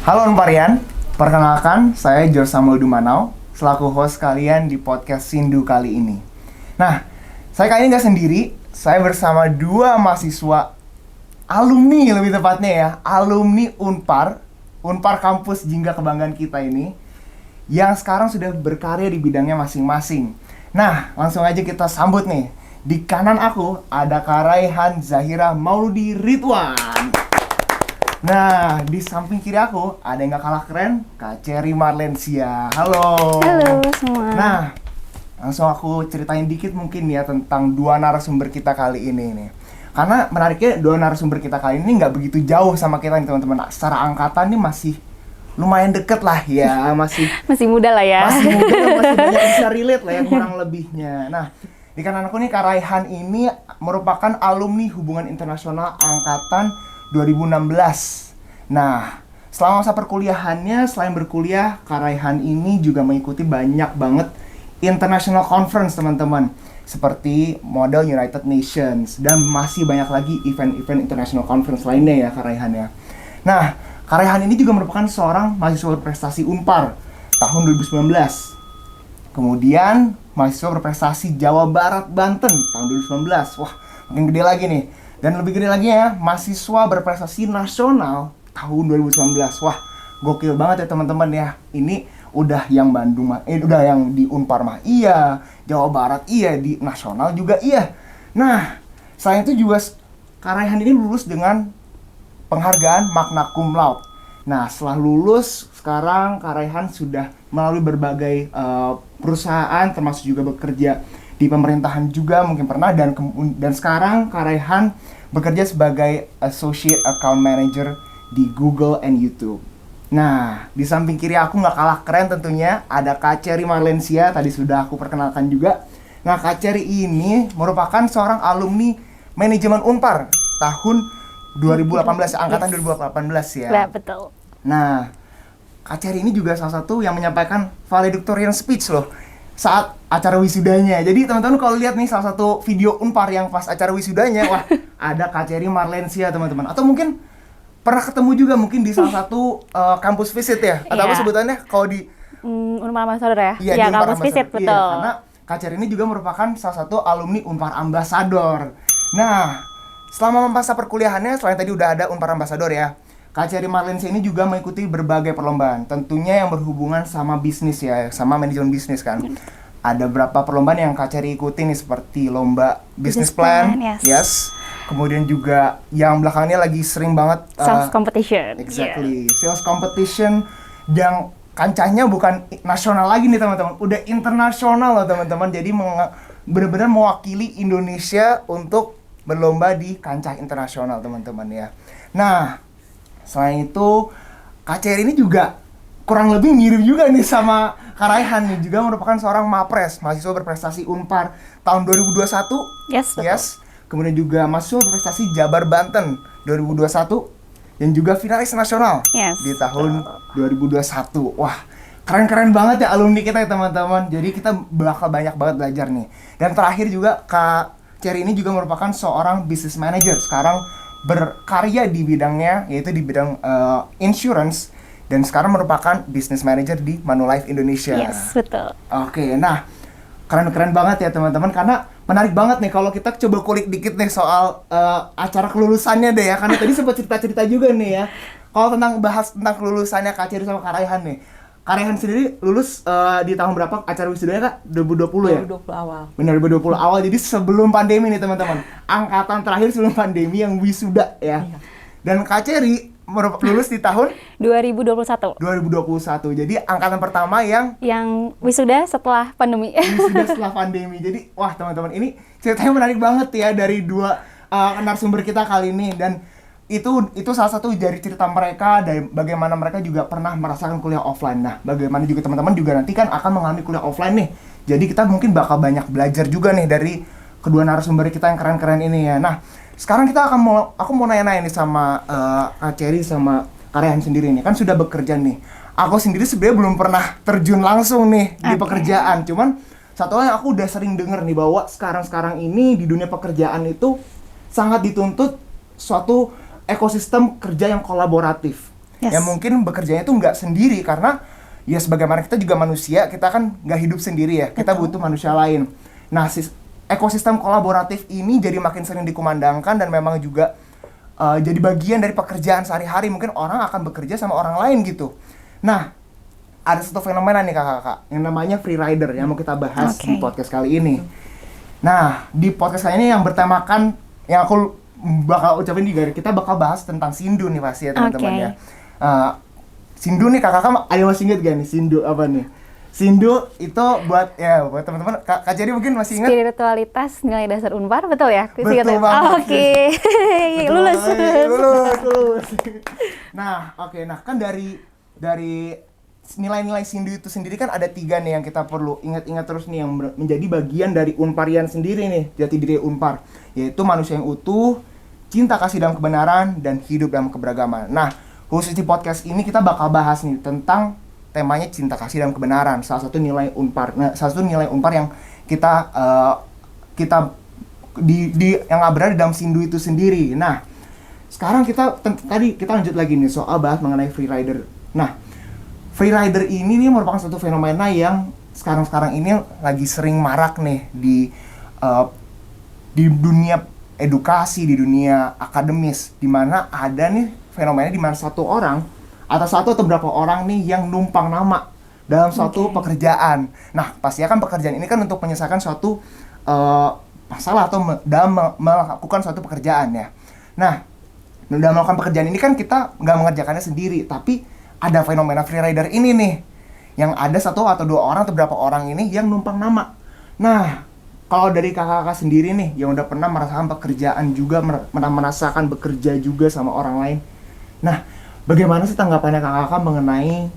Halo Unparian, perkenalkan saya George Samuel Dumanau selaku host kalian di podcast Sindu kali ini. Nah, saya kali ini nggak sendiri, saya bersama dua mahasiswa alumni lebih tepatnya ya, alumni Unpar kampus Jingga kebanggaan kita ini yang sekarang sudah berkarya di bidangnya masing-masing. Nah, langsung aja kita sambut nih. Di kanan aku ada Kak Raihan Zahira Mauludi Ridwan. Nah, di samping kiri aku ada yang gak kalah keren, Kak Cherry Marlensia. Halo. Halo semua. Nah, langsung aku ceritain dikit mungkin ya tentang dua narasumber kita kali ini nih. Karena menariknya dua narasumber kita kali ini nggak begitu jauh sama kita nih teman-teman. Secara angkatan nih masih lumayan deket lah ya, masih muda lah ya. Masih muda, masih banyak bisa relate lah ya kurang lebihnya. Nah, di kanan aku nih Kak Raihan ini merupakan alumni hubungan internasional angkatan 2016. Nah, selama masa perkuliahannya, selain berkuliah, Kak Raihan ini juga mengikuti banyak banget international conference teman-teman, seperti model United Nations dan masih banyak lagi event-event international conference lainnya ya Kak Raihan ya. Nah, Kak Raihan ini juga merupakan seorang mahasiswa berprestasi Unpar tahun 2019. Kemudian mahasiswa berprestasi Jawa Barat Banten tahun 2019. Wah, makin gede lagi nih. Dan lebih gede lagi ya, mahasiswa berprestasi nasional tahun 2019. Wah, gokil banget ya teman-teman ya. Ini udah yang Bandung mah, udah yang di Unpar mah iya, Jawa Barat iya, di nasional juga iya. Nah, selain itu juga Kak Raihan ini lulus dengan penghargaan magna cum laude. Nah, setelah lulus, sekarang Kak Raihan sudah melalui berbagai perusahaan, termasuk juga bekerja di pemerintahan juga mungkin pernah, dan sekarang Kak Raihan bekerja sebagai Associate Account Manager di Google and YouTube. Nah, di samping kiri aku nggak kalah keren tentunya, ada Kak Cherry Marlensia, tadi sudah aku perkenalkan juga. Nah, Kak Cherry ini merupakan seorang alumni manajemen Unpar tahun 2018, angkatan 2018 ya. Ya, betul. Nah, Kak Cherry ini juga salah satu yang menyampaikan valedictorian speech loh saat acara wisudanya. Jadi teman-teman kalau lihat nih salah satu video Unpar yang pas acara wisudanya, wah ada Kak Cherry Marlensia teman-teman. Atau mungkin pernah ketemu juga mungkin di salah satu kampus visit ya? Atau apa sebutannya kalau di Unpar Ambassador ya? Iya, ya, di Unpar kampus visit, betul. Iya, karena Kak Cherry ini juga merupakan salah satu alumni Unpar Ambassador. Nah, selama masa perkuliahannya, selain tadi udah ada Unpar Ambassador ya, Kak Cherry Marlensia ini juga mengikuti berbagai perlombaan, tentunya yang berhubungan sama bisnis ya, sama manajemen bisnis kan. Ada berapa perlombaan yang Kak Cherry ikuti nih, seperti lomba business plan, yes. Kemudian juga yang belakangnya lagi sering banget sales competition. Exactly, sales competition yang kancahnya bukan nasional lagi nih teman-teman, udah internasional loh teman-teman. Jadi benar-benar mewakili Indonesia untuk berlomba di kancah internasional teman-teman ya. Nah, selain itu Kak Cherry ini juga kurang lebih mirip juga nih sama Kak Raihan nih, juga merupakan seorang Mapres, mahasiswa berprestasi Unpar tahun 2021. Yes, betul. Yes. Kemudian juga mahasiswa berprestasi Jabar Banten 2021 dan juga finalis nasional di tahun 2021. Wah, keren-keren banget ya alumni kita ya teman-teman. Jadi kita bakal banyak banget belajar nih. Dan terakhir juga Kak Cherry ini juga merupakan seorang business manager, sekarang berkarya di bidangnya, yaitu di bidang insurance, dan sekarang merupakan business manager di Manulife Indonesia. Yes, betul. Oke, nah keren-keren banget ya teman-teman, karena menarik banget nih kalau kita coba kulik dikit nih soal acara kelulusannya deh ya, karena tadi sempat cerita-cerita juga nih ya. Kalau bahas tentang kelulusannya Kak Cherry sama Kak Raihan nih. Kak Raihan sendiri lulus di tahun berapa acara wisudanya Kak? 2020 ya? 2020 awal. Benar, 2020 awal, jadi sebelum pandemi nih teman-teman. Angkatan terakhir sebelum pandemi yang wisuda ya. Iya. Dan Kak Cherry lulus di tahun 2021. 2021. Jadi angkatan pertama yang wisuda setelah pandemi. Wisuda setelah pandemi. Jadi wah teman-teman, ini ceritanya menarik banget ya dari dua narasumber kita kali ini. Dan itu salah satu dari cerita mereka, dari bagaimana mereka juga pernah merasakan kuliah offline. Nah, bagaimana juga teman-teman juga nanti kan akan mengalami kuliah offline nih. Jadi kita mungkin bakal banyak belajar juga nih dari kedua narasumber kita yang keren-keren ini ya. Nah, sekarang aku mau nanya-nanya nih sama Kak Cherry sama Kak Raihan sendiri nih. Kan sudah bekerja nih. Aku sendiri sebenarnya belum pernah terjun langsung nih di pekerjaan. Cuman satu hal yang aku udah sering denger nih, bahwa sekarang ini di dunia pekerjaan itu sangat dituntut suatu ekosistem kerja yang kolaboratif. Yes. yang mungkin bekerjanya tuh nggak sendiri, karena ya sebagaimana kita juga manusia, kita kan nggak hidup sendiri ya, kita butuh manusia lain. Nah, ekosistem kolaboratif ini jadi makin sering dikumandangkan dan memang juga jadi bagian dari pekerjaan sehari-hari. Mungkin orang akan bekerja sama orang lain gitu. Nah, ada satu fenomena nih kakak-kakak yang namanya free rider yang mau kita bahas di podcast kali ini. Nah, di podcast kali ini yang bertemakan, yang aku bakal ucapin juga, kita bakal bahas tentang Sindu nih pasti ya teman-teman ya. Sindu nih kakak-kakak ada masih inget gak nih Sindu apa nih? Sindu itu buat teman-teman, Kak Ceri mungkin masih ingat? Spiritualitas nilai dasar Unpar, betul ya? Betul banget. Oke. Lulus. Nah, nah kan dari nilai-nilai Sindu itu sendiri kan ada 3 nih yang kita perlu ingat-ingat terus nih, yang menjadi bagian dari Unparian sendiri nih, jati diri Unpar, yaitu manusia yang utuh, cinta kasih dalam kebenaran, dan hidup dalam keberagaman. Nah, khusus di podcast ini kita bakal bahas nih tentang temanya cinta kasih dalam kebenaran, salah satu nilai Unpar. Nah, salah satu nilai Unpar yang kita yang berada dalam Sindu itu sendiri. Nah, sekarang tadi kita lanjut lagi nih soal bahas mengenai free rider. Nah, free rider ini nih merupakan satu fenomena yang sekarang ini lagi sering marak nih di dunia edukasi, di dunia akademis, di mana ada nih fenomena di mana satu atau beberapa orang nih yang numpang nama dalam suatu pekerjaan. Nah, pastinya kan pekerjaan ini kan untuk menyelesaikan suatu masalah atau dalam melakukan suatu pekerjaan ya. Nah, dalam melakukan pekerjaan ini kan kita nggak mengerjakannya sendiri, tapi ada fenomena free rider ini nih, yang ada 1 atau 2 orang atau berapa orang ini yang numpang nama. Nah, kalau dari kakak-kakak sendiri nih, yang udah pernah merasakan pekerjaan juga, merasakan bekerja juga sama orang lain. Nah, bagaimana sih tanggapannya kakak-kakak mengenai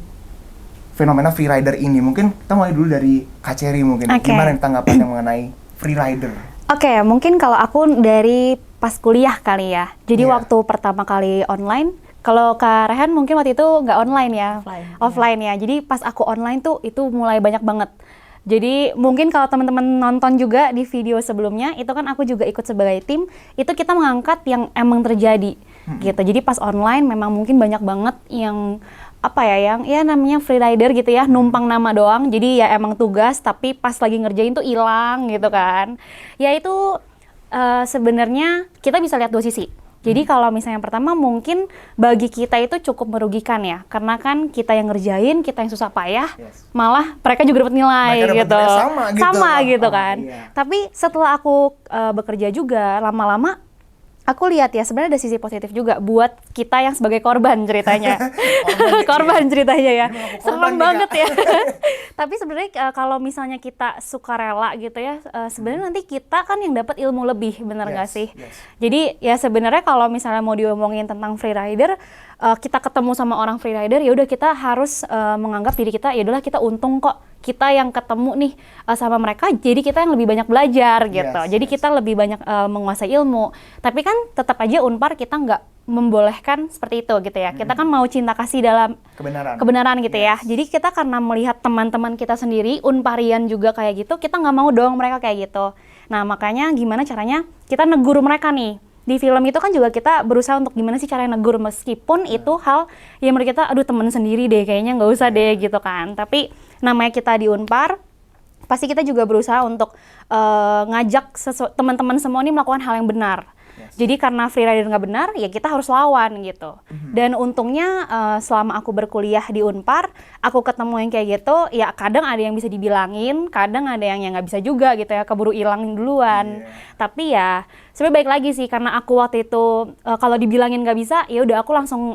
fenomena free rider ini? Mungkin kita mulai dulu dari Kak Ceri mungkin. Gimana tanggapannya mengenai free rider? Mungkin kalau aku dari pas kuliah kali ya. Jadi waktu pertama kali online, kalau Kak Rehan mungkin waktu itu nggak online ya, offline ya. Jadi pas aku online tuh itu mulai banyak banget. Jadi mungkin kalau teman-teman nonton juga di video sebelumnya, itu kan aku juga ikut sebagai tim, itu kita mengangkat yang emang terjadi gitu. Jadi pas online memang mungkin banyak banget yang yang namanya free rider gitu ya, numpang nama doang. Jadi ya emang tugas, tapi pas lagi ngerjain tuh hilang gitu kan. Ya itu sebenarnya kita bisa lihat 2 sisi. Jadi kalau misalnya yang pertama mungkin bagi kita itu cukup merugikan ya, karena kan kita yang ngerjain, kita yang susah payah, malah mereka juga dapat nilai gitu. Sama gitu kan. Tapi setelah aku bekerja juga lama-lama, aku lihat ya sebenarnya ada sisi positif juga buat kita yang sebagai korban ceritanya. korban ceritanya ya. Serem banget ya. Tapi sebenarnya kalau misalnya kita sukarela gitu ya, sebenarnya nanti kita kan yang dapat ilmu lebih, bener nggak sih? Jadi ya sebenarnya kalau misalnya mau diomongin tentang free rider, kita ketemu sama orang free rider, ya udah kita harus menganggap diri kita, ya udahlah kita untung kok. Kita yang ketemu nih sama mereka, jadi kita yang lebih banyak belajar gitu. Jadi kita lebih banyak menguasai ilmu. Tapi kan tetap aja Unpar kita nggak membolehkan seperti itu gitu ya. Kita kan mau cinta kasih dalam kebenaran gitu ya. Jadi kita karena melihat teman-teman kita sendiri, Unparian juga kayak gitu, kita nggak mau dong mereka kayak gitu. Nah makanya gimana caranya kita negur mereka nih. Di film itu kan juga kita berusaha untuk gimana sih caranya negur, meskipun itu hal yang menurut kita, aduh temen sendiri deh, kayaknya nggak usah deh gitu kan. Tapi namanya kita di Unpar, pasti kita juga berusaha untuk ngajak teman-teman semua ini melakukan hal yang benar. Jadi karena free rider nggak benar, ya kita harus lawan gitu. Dan untungnya selama aku berkuliah di Unpar, aku ketemu yang kayak gitu, ya kadang ada yang bisa dibilangin, kadang ada yang nggak bisa juga gitu ya, keburu hilang duluan. Tapi ya sebenarnya baik lagi sih, karena aku waktu itu kalau dibilangin nggak bisa, ya udah aku langsung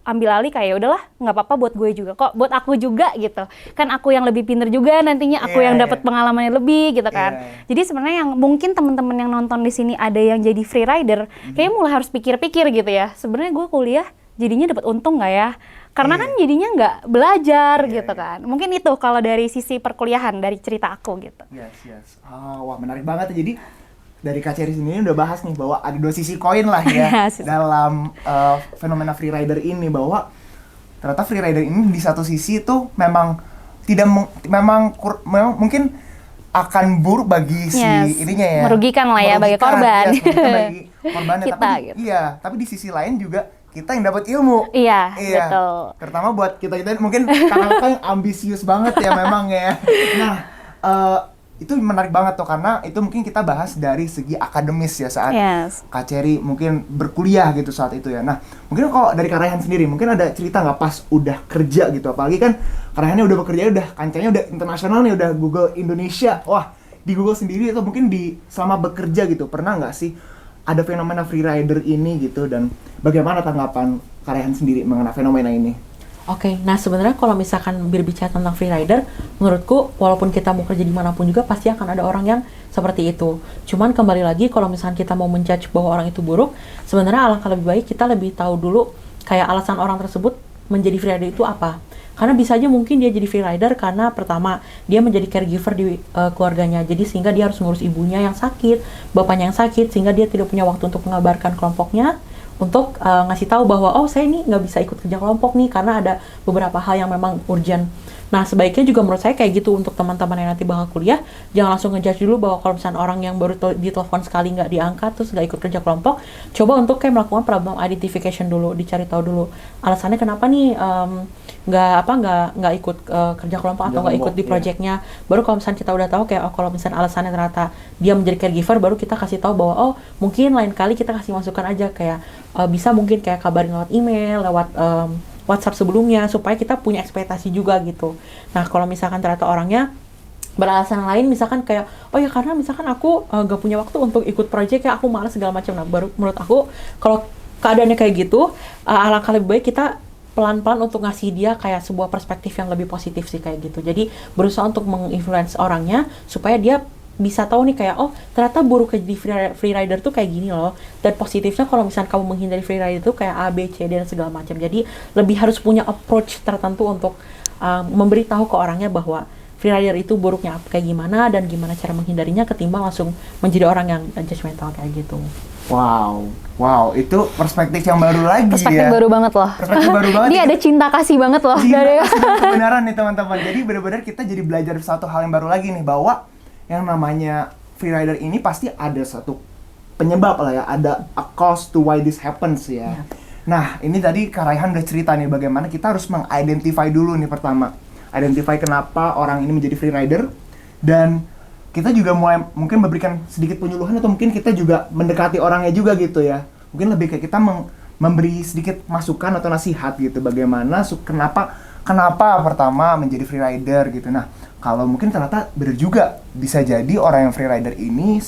ambil alih, kayak udahlah nggak apa-apa buat gue juga kok, buat aku juga gitu kan, aku yang lebih pinter juga nantinya, aku yang dapat pengalamannya lebih gitu kan. Jadi sebenarnya yang mungkin teman-teman yang nonton di sini ada yang jadi free rider, kayaknya mulai harus pikir-pikir gitu ya, sebenarnya gue kuliah jadinya dapat untung nggak ya, karena kan jadinya nggak belajar gitu kan. Mungkin itu kalau dari sisi perkuliahan, dari cerita aku gitu. Wah menarik banget ya. Jadi dari Kak Ceri sendiri udah bahas nih bahwa ada 2 sisi koin lah ya dalam fenomena free rider ini, bahwa ternyata free rider ini di satu sisi itu memang tidak mungkin akan buruk bagi si ininya ya, merugikan lah ya bagi korban. Bagi korbannya, kita, tapi di sisi lain juga kita yang dapat ilmu. Iya, betul. Terutama buat kita mungkin kakak-kakak yang ambisius banget ya memang ya. Nah, itu menarik banget tuh karena itu mungkin kita bahas dari segi akademis ya saat Kak Cherry mungkin berkuliah gitu saat itu ya. Nah, mungkin kalau dari Kak Raihan sendiri mungkin ada cerita nggak pas udah kerja gitu, apalagi kan Kak Raihannya udah bekerja, udah kancanya udah internasional nih, udah Google Indonesia. Wah, di Google sendiri atau mungkin di selama bekerja gitu pernah nggak sih ada fenomena freerider ini gitu, dan bagaimana tanggapan Kak Raihan sendiri mengenai fenomena ini? Oke, nah sebenarnya kalau misalkan berbicara tentang freerider, menurutku walaupun kita mau kerja dimanapun juga pasti akan ada orang yang seperti itu. Cuman kembali lagi kalau misalkan kita mau menjudge bahwa orang itu buruk, sebenarnya alangkah lebih baik kita lebih tahu dulu kayak alasan orang tersebut menjadi freerider itu apa. Karena bisa aja mungkin dia jadi freerider karena pertama dia menjadi caregiver di keluarganya, jadi sehingga dia harus ngurus ibunya yang sakit, bapaknya yang sakit, sehingga dia tidak punya waktu untuk mengabarkan kelompoknya, untuk ngasih tahu bahwa oh saya ini nggak bisa ikut kerja kelompok nih karena ada beberapa hal yang memang urgent. Nah sebaiknya juga menurut saya kayak gitu untuk teman-teman yang nanti bakal kuliah, jangan langsung ngejudge dulu bahwa kalau misalnya orang yang baru ditelepon sekali nggak diangkat terus nggak ikut kerja kelompok, coba untuk kayak melakukan problem identification dulu, dicari tahu dulu alasannya kenapa nih nggak ikut kerja kelompok atau nggak ikut di projectnya. Baru kalau misalnya kita udah tahu kayak oh kalau misalnya alasannya ternyata dia menjadi caregiver, baru kita kasih tahu bahwa oh mungkin lain kali kita kasih masukan aja kayak bisa mungkin kayak kabarin lewat email, lewat WhatsApp sebelumnya supaya kita punya ekspektasi juga gitu. Nah kalau misalkan ternyata orangnya beralasan lain, misalkan kayak oh ya karena misalkan aku gak punya waktu untuk ikut project ya, aku malas segala macam. Nah baru menurut aku kalau keadaannya kayak gitu, alangkah lebih baik kita pelan-pelan untuk ngasih dia kayak sebuah perspektif yang lebih positif sih kayak gitu. Jadi berusaha untuk menginfluence orangnya supaya dia bisa tahu nih kayak oh ternyata buruk jadi freerider tuh kayak gini loh, dan positifnya kalau misalnya kamu menghindari freerider tuh kayak A, B, C, D dan segala macam. Jadi lebih harus punya approach tertentu untuk memberitahu ke orangnya bahwa freerider itu buruknya kayak gimana dan gimana cara menghindarinya, ketimbang langsung menjadi orang yang judgmental kayak gitu. Wow, itu perspektif yang baru lagi. Perspektif baru banget loh. Perspektif baru banget. Ini ada cinta kasih banget loh. Cinta kasih dan kebenaran nih teman-teman. Jadi benar-benar kita jadi belajar satu hal yang baru lagi nih, bahwa yang namanya freerider ini pasti ada satu penyebab lah ya, ada a cause to why this happens ya. Nah, ini tadi Kak Raihan udah cerita nih bagaimana kita harus mengidentify dulu nih pertama. Identify kenapa orang ini menjadi freerider, dan kita juga mulai mungkin memberikan sedikit penyuluhan atau mungkin kita juga mendekati orangnya juga gitu ya. Mungkin lebih kayak kita memberi sedikit masukan atau nasihat gitu bagaimana kenapa pertama menjadi freerider gitu. Nah, kalau mungkin ternyata benar juga bisa jadi orang yang freerider ini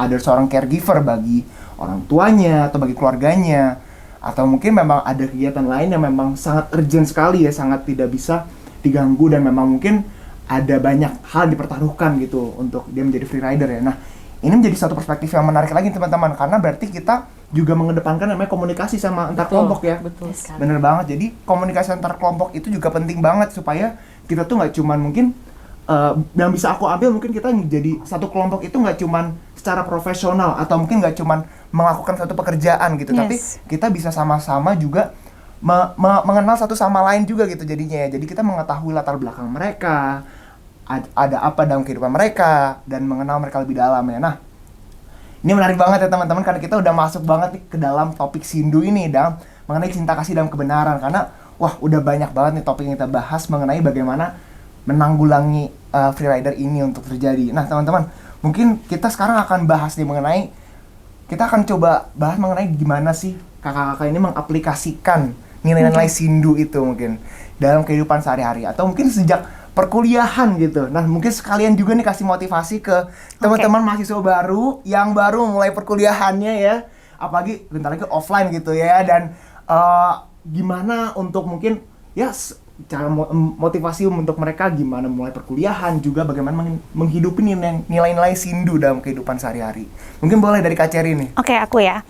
ada seorang caregiver bagi orang tuanya atau bagi keluarganya, atau mungkin memang ada kegiatan lain yang memang sangat urgent sekali ya, sangat tidak bisa diganggu, dan memang mungkin ada banyak hal dipertaruhkan gitu untuk dia menjadi freerider ya. Nah, ini menjadi satu perspektif yang menarik lagi teman-teman, karena berarti kita juga mengedepankan namanya komunikasi sama antar kelompok ya. Betul. Bener banget. Jadi komunikasi antar kelompok itu juga penting banget supaya kita tuh nggak cuman mungkin yang bisa aku ambil mungkin kita jadi satu kelompok itu nggak cuman secara profesional atau mungkin nggak cuman melakukan satu pekerjaan gitu, tapi kita bisa sama-sama juga mengenal satu sama lain juga gitu jadinya ya. Jadi kita mengetahui latar belakang mereka, ada apa dalam kehidupan mereka, dan mengenal mereka lebih dalam ya. Nah, ini menarik banget ya teman-teman, karena kita udah masuk banget nih ke dalam topik Sindu ini, dalam mengenai cinta kasih dalam kebenaran. Karena wah udah banyak banget nih topik yang kita bahas mengenai bagaimana menanggulangi freerider ini untuk terjadi. Nah teman-teman, mungkin kita sekarang akan bahas nih mengenai, kita akan coba bahas mengenai gimana sih kakak-kakak ini mengaplikasikan nilai-nilai Sindu itu mungkin dalam kehidupan sehari-hari atau mungkin sejak perkuliahan gitu. Nah mungkin sekalian juga nih kasih motivasi ke teman-teman mahasiswa baru yang baru mulai perkuliahannya ya, apalagi bentar lagi offline gitu ya, dan gimana untuk mungkin ya cara motivasi untuk mereka gimana mulai perkuliahan, juga bagaimana menghidupi nilai-nilai Sindu dalam kehidupan sehari-hari. Mungkin boleh dari Kak Cherry nih. Oke, aku ya.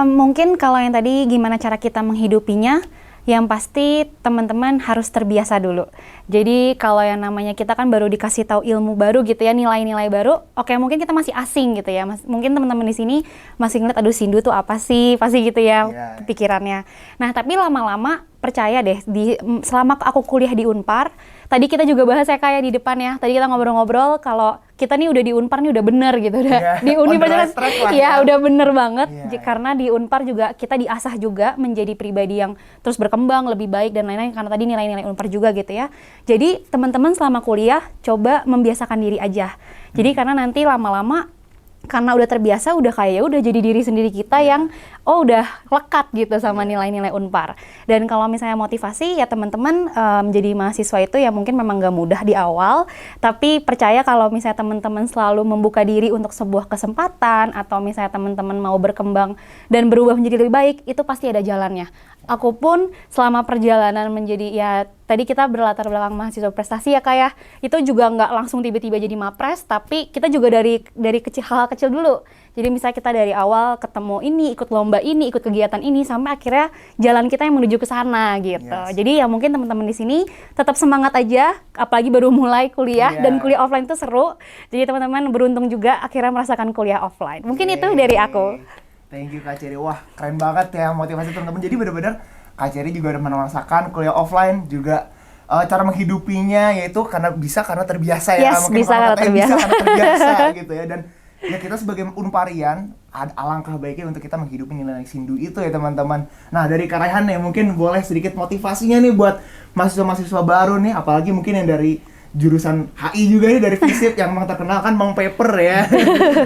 Mungkin kalau yang tadi gimana cara kita menghidupinya, yang pasti teman-teman harus terbiasa dulu. Jadi kalau yang namanya kita kan baru dikasih tahu ilmu baru gitu ya, nilai-nilai baru, oke mungkin kita masih asing gitu ya. Mungkin teman-teman di sini masih ngeliat aduh Sindu tuh apa sih, pasti gitu ya pikirannya. Nah tapi lama-lama percaya deh, selama aku kuliah di Unpar, tadi kita juga bahas ya kayak di depan ya, tadi kita ngobrol-ngobrol kalau kita nih udah di Unpar nih udah bener gitu, udah di universitas, ya udah bener banget, karena di Unpar juga kita diasah juga menjadi pribadi yang terus berkembang, lebih baik dan lain-lain, karena tadi nilai-nilai Unpar juga gitu ya. Jadi teman-teman selama kuliah coba membiasakan diri aja. Jadi karena nanti lama-lama karena udah terbiasa, udah kayak ya udah jadi diri sendiri kita yang udah lekat gitu sama nilai-nilai Unpar. Dan kalau misalnya motivasi ya teman-teman menjadi mahasiswa itu ya mungkin memang gak mudah di awal, tapi percaya kalau misalnya teman-teman selalu membuka diri untuk sebuah kesempatan atau misalnya teman-teman mau berkembang dan berubah menjadi lebih baik, itu pasti ada jalannya. Aku pun selama perjalanan menjadi ya tadi kita berlatar belakang mahasiswa prestasi ya kayak itu juga nggak langsung tiba-tiba jadi mapres, tapi kita juga dari kecil, hal kecil dulu. Jadi misalnya kita dari awal ketemu ini, ikut lomba ini, ikut kegiatan ini, sampai akhirnya jalan kita yang menuju ke sana gitu. Jadi ya mungkin teman-teman di sini tetap semangat aja, apalagi baru mulai kuliah dan kuliah offline itu seru. Jadi teman-teman beruntung juga akhirnya merasakan kuliah offline. Mungkin itu dari aku. Thank you Kak Cherry. Wah, keren banget ya motivasi teman-teman. Jadi benar-benar Kak Cherry juga udah merasakan kuliah offline juga cara menghidupinya yaitu karena terbiasa ya. Yes, bisa karena terbiasa gitu ya. Dan ya kita sebagai Unparian alangkah baiknya untuk kita menghidupi nilai Sindu itu ya teman-teman. Nah, dari Kak Raihan ya mungkin boleh sedikit motivasinya nih buat mahasiswa-mahasiswa baru nih, apalagi mungkin yang dari jurusan HI juga nih, dari FISIP yang memang terkenal kan Bang Paper ya.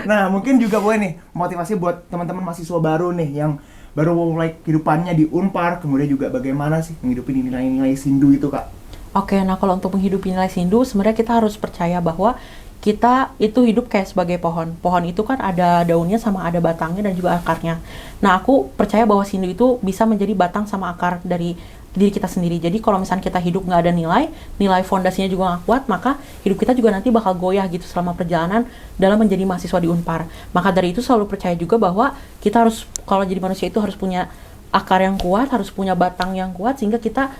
Nah, mungkin juga boleh nih motivasi buat teman-teman mahasiswa baru nih yang baru mulai kehidupannya di Unpar, kemudian juga bagaimana sih menghidupi nilai-nilai Sindu itu, Kak? Oke, nah kalau untuk menghidupi nilai Sindu, sebenarnya kita harus percaya bahwa kita itu hidup kayak sebagai pohon. Pohon itu kan ada daunnya sama ada batangnya dan juga akarnya. Nah, aku percaya bahwa Sindu itu bisa menjadi batang sama akar dari diri kita sendiri. Jadi kalau misalnya kita hidup nggak ada nilai fondasinya juga nggak kuat, maka hidup kita juga nanti bakal goyah gitu selama perjalanan dalam menjadi mahasiswa di Unpar. Maka dari itu selalu percaya juga bahwa kita harus, kalau jadi manusia itu harus punya akar yang kuat, harus punya batang yang kuat, sehingga kita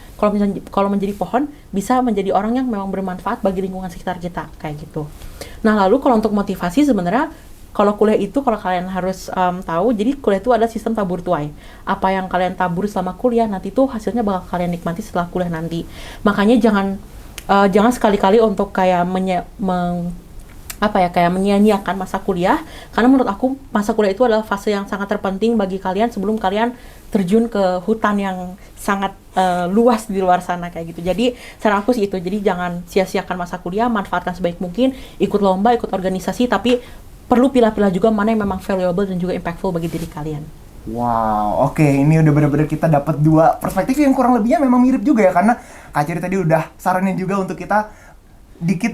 kalau menjadi pohon bisa menjadi orang yang memang bermanfaat bagi lingkungan sekitar kita, kayak gitu. Nah, lalu kalau untuk motivasi sebenarnya kalau kuliah itu, kalau kalian harus tahu, jadi kuliah itu ada sistem tabur tuai. Apa yang kalian tabur selama kuliah, nanti tuh hasilnya bakal kalian nikmati setelah kuliah nanti. Makanya jangan sekali-kali untuk kayak menyia-nyiakan masa kuliah, karena menurut aku masa kuliah itu adalah fase yang sangat terpenting bagi kalian sebelum kalian terjun ke hutan yang sangat luas di luar sana kayak gitu. Jadi saran aku sih itu, jadi jangan sia-siakan masa kuliah, manfaatkan sebaik mungkin, ikut lomba, ikut organisasi, tapi perlu pilah-pilah juga mana yang memang valuable dan juga impactful bagi diri kalian. Wow, oke, ini udah bener-bener kita dapat dua perspektif yang kurang lebihnya memang mirip juga ya, karena Kak Cherry tadi udah saranin juga untuk kita dikit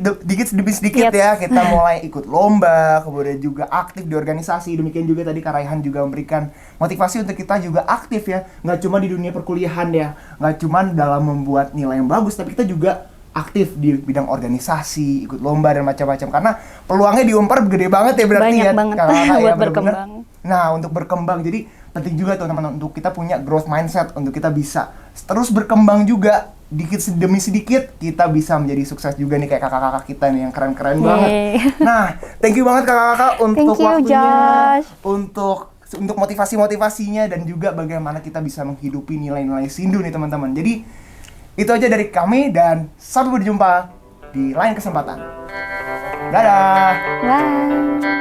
demi sedikit ya, kita mulai ikut lomba, kemudian juga aktif di organisasi. Demikian juga tadi Kak Raihan juga memberikan motivasi untuk kita juga aktif ya, nggak cuma di dunia perkuliahan ya, nggak cuma dalam membuat nilai yang bagus, tapi kita juga aktif di bidang organisasi, ikut lomba dan macam-macam, karena peluangnya di Unpar gede banget ya berarti. Banyak ya banget buat berkembang. Nah, untuk berkembang, jadi penting juga tuh teman-teman untuk kita punya growth mindset, untuk kita bisa terus berkembang juga, dikit demi sedikit kita bisa menjadi sukses juga nih kayak kakak-kakak kita nih yang keren-keren banget. Nah, thank you banget kakak-kakak untuk waktunya, untuk motivasi-motivasinya dan juga bagaimana kita bisa menghidupi nilai-nilai Sindu nih teman-teman. Jadi itu aja dari kami dan sampai berjumpa di lain kesempatan. Dadah. Bye.